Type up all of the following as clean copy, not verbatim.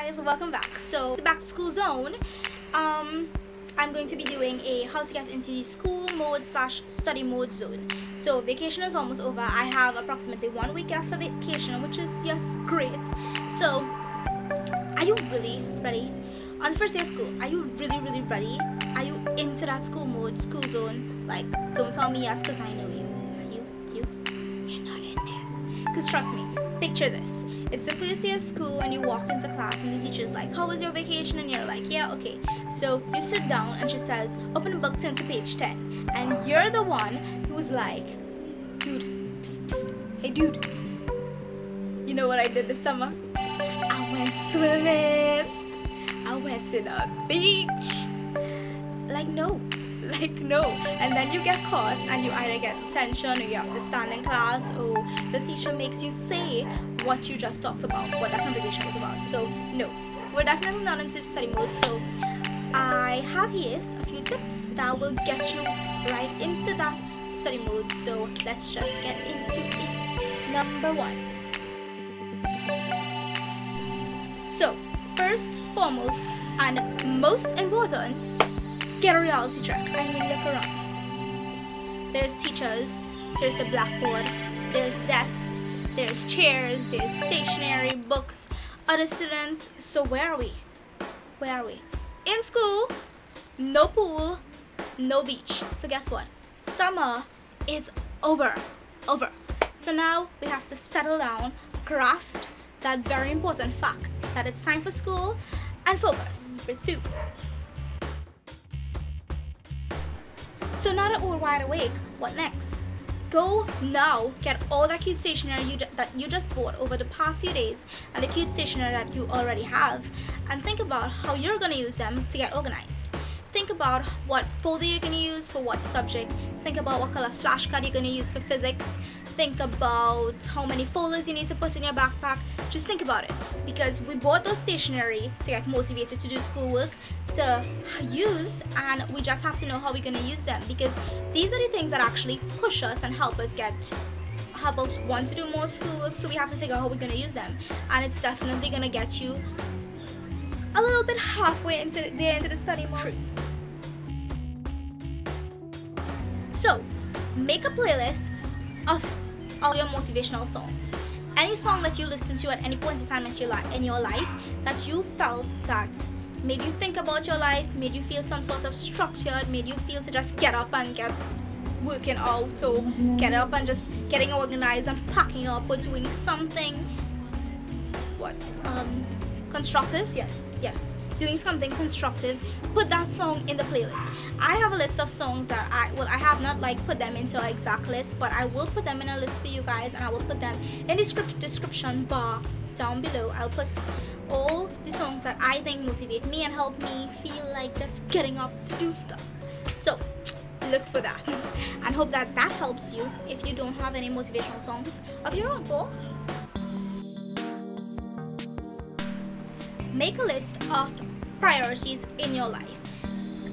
guys, welcome back. So back to school zone. I'm going to be doing a how to get into the school mode / study mode zone. So vacation is almost over. I have approximately 1 week after vacation, which is just great. So are you really ready? On the first day of school, are you really ready? Are you into that school mode, school zone? Like, don't tell me yes, because I know you. You're not in there. Because trust me, picture this. It's the first day of school and you walk into class and the teacher's like, how was your vacation? And you're like, yeah, okay. So you sit down and she says, open the book, turn to page 10. And you're the one who's like, dude, hey dude, you know what I did this summer? I went swimming. I went to the beach. Like no. And then you get caught and you either get detention or you have to stand in class or the teacher makes you say what you just talked about, what that conversation was about. So no, we're definitely not into study mode. So I have here a few tips that will get you right into that study mode. So let's just get into it. Number 1. So first, foremost, and most important, get a reality check. I mean, look around. There's teachers, there's the blackboard, there's desks, there's chairs, there's stationery, books, other students. So where are we? In school, no pool, no beach. So guess what? Summer is over. So now we have to settle down, grasp that very important fact that it's time for school, and focus. For 2. So now that we're wide awake, what next? Go now, get all that cute stationery that you just bought over the past few days and the cute stationery that you already have, and think about how you're going to use them to get organized. Think about what folder you're going to use for what subject. Think about what color flashcard you're going to use for physics. Think about how many folders you need to put in your backpack. Just think about it, because we bought those stationery to get motivated to do schoolwork, to use, and we just have to know how we're going to use them, because these are the things that actually push us and help us want to do more schoolwork. So we have to figure out how we're going to use them, and it's definitely going to get you a little bit halfway into the study mode. So make a playlist of all your motivational songs. Any song that you listen to at any point in time in your life that you felt that made you think about your life, made you feel some sort of structure, made you feel to just get up and get working out, or get up and just getting organized and packing up or doing something constructive. Yes, doing something constructive. Put that song in the playlist. I have a list of songs that I have not put them into an exact list, but I will put them in a list for you guys, and I will put them in the description bar down below. I'll put all the songs that I think motivate me and help me feel like just getting up to do stuff. So look for that, and hope that helps you if you don't have any motivational songs of your own. Go make a list of priorities in your life.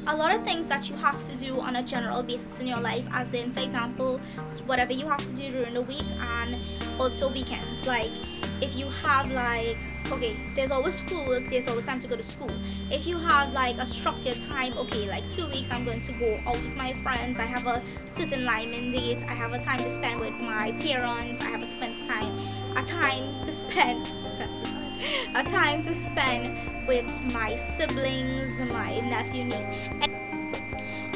A lot of things that you have to do on a general basis in your life, as in, for example, whatever you have to do during the week and also weekends. Like if you have okay, there's always schoolwork, there's always time to go to school. If you have a structured time, okay, 2 weeks I'm going to go out with my friends, I have a certain lineman date, I have a time to spend with my parents, I have a time to spend with my siblings, my nephew, niece,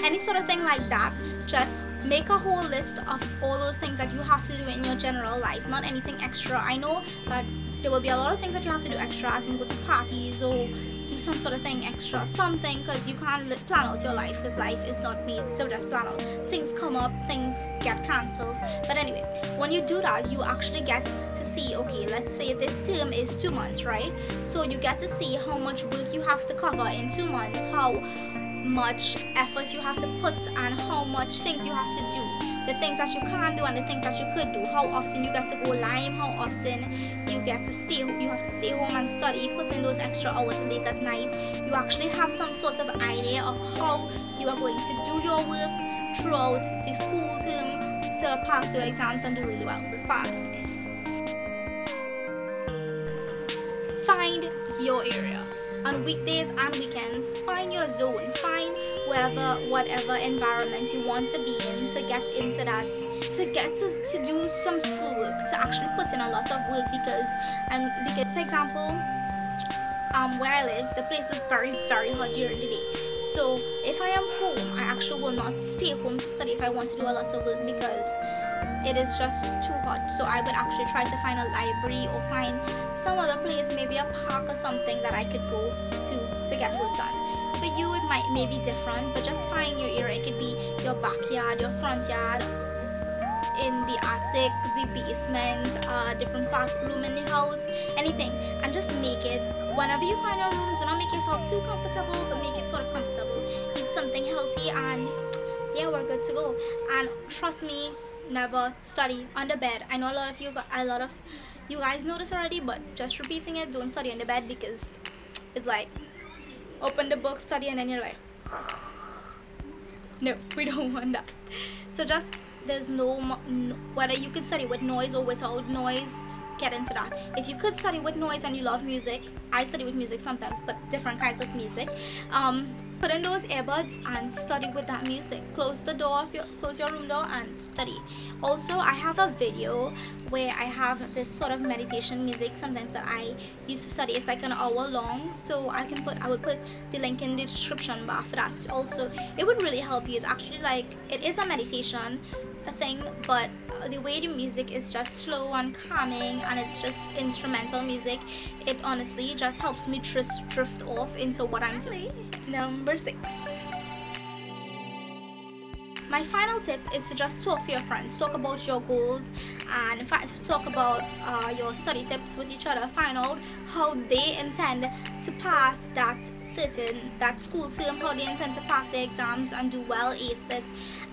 any sort of thing like that. Just make a whole list of all those things that you have to do in your general life, not anything extra. I know that there will be a lot of things that you have to do extra, as in go to parties or do some sort of thing extra, something, because you can't plan out your life, because life is not made to just plan out. Things come up, things get cancelled. But anyway, when you do that, you actually get to see, okay, let's say this term is 2 months, right? So you get to see how much work you have to cover in 2 months, how much effort you have to put, and how much things you have to do, the things that you can't do and the things that you could do, how often you get to go live, how often you have to stay home and study, put in those extra hours late at night. You actually have some sort of idea of how you are going to do your work throughout the school term to pass your exams and do really well. Find your area. On weekdays and weekends, find your zone, find whatever environment you want to be in, to get into that, to do some school, to actually put in a lot of work, because for example, where I live, the place is very, very hot during the day. So if I am home, I actually will not stay home to study if I want to do a lot of work, because it is just too hot. So I would actually try to find a library or find some other place, maybe a park or something that I could go to get work done. For you, it might be different, but just find your area. It could be your backyard, your front yard, in the attic, the basement, different room in the house, anything, and just make it, whenever you find your room, do not make yourself too comfortable, but make it sort of comfortable. Eat something healthy, and yeah, we're good to go. And trust me, never study on the bed. I know a lot of you guys know this already, but just repeating it, don't study on the bed, because it's like open the book, study, and then you're like, no, we don't want that. So just, there's whether you could study with noise or without noise, get into that. If you could study with noise and you love music, I study with music sometimes, but different kinds of music, put in those earbuds and study with that music. Close your room door and study. Also, I have a video where I have this sort of meditation music sometimes that I used to study. It's like an hour long, so I would put the link in the description bar for that. Also, it would really help you. It's actually like, it is a meditation thing, but the way the music is just slow and calming, and it's just instrumental music, it honestly just helps me drift off into what I'm doing. Number 6. My final tip is to just talk to your friends, talk about your goals, and in fact talk about your study tips with each other. Find out how they intend to pass that school term, how they intend to pass their exams and do well, ace it,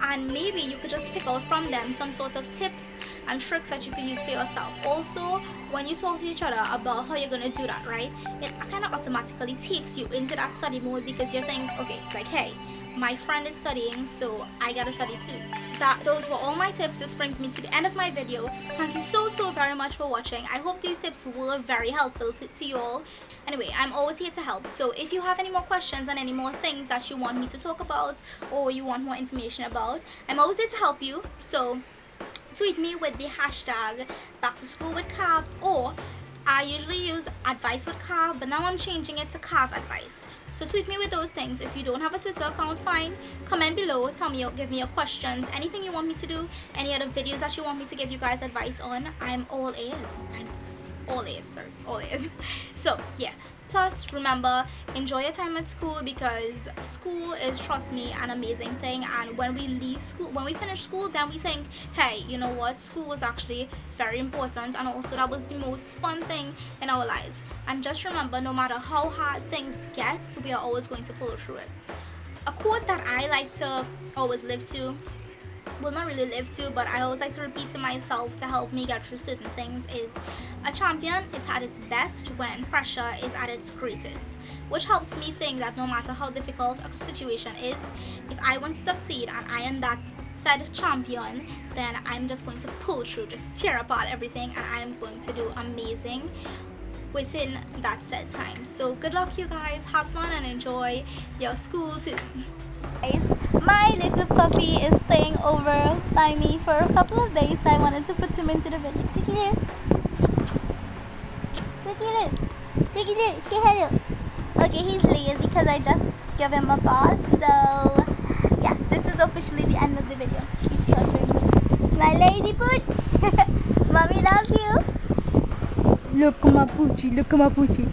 and maybe you could just pick out from them some sort of tips and tricks that you can use for yourself. Also, when you talk to each other about how you're going to do that, right, it kind of automatically takes you into that study mode, because you think, okay, like, hey, my friend is studying, so I gotta study too. Those were all my tips. This brings me to the end of my video. Thank you so very much for watching. I hope these tips were very helpful to you all. Anyway, I'm always here to help, so if you have any more questions and any more things that you want me to talk about or you want more information about, I'm always here to help you. So tweet me with the hashtag back to school with Cav, or I usually use advice with Cav, but now I'm changing it to Cav advice. So tweet me with those things. If you don't have a Twitter account, fine. Comment below, tell me, give me your questions, anything you want me to do, any other videos that you want me to give you guys advice on. I'm all ears. I'm all ears, sir, all ears. So yeah, plus remember, enjoy your time at school, because school is, trust me, an amazing thing. And when we leave school, when we finish school, then we think, hey, you know what, school was actually very important, and also that was the most fun thing in our lives. And just remember, no matter how hard things get, we are always going to pull through it. A quote that I like to always live to, well, not really live to, but I always like to repeat to myself to help me get through certain things, is a champion is at its best when pressure is at its greatest, which helps me think that no matter how difficult a situation is, if I want to succeed and I am that said champion, then I'm just going to pull through, just tear apart everything, and I am going to do amazing within that set time. So good luck, you guys, have fun and enjoy your school too. Guys, my little puppy is staying over by me for a couple of days, so I wanted to put him into the video. Look at it, say hello. Okay, he's lazy because I just gave him a bath, so yeah, this is officially the end of the video. She's torturing me. My lady pooch. Mommy loves you. Look at my poochie, look at my poochie.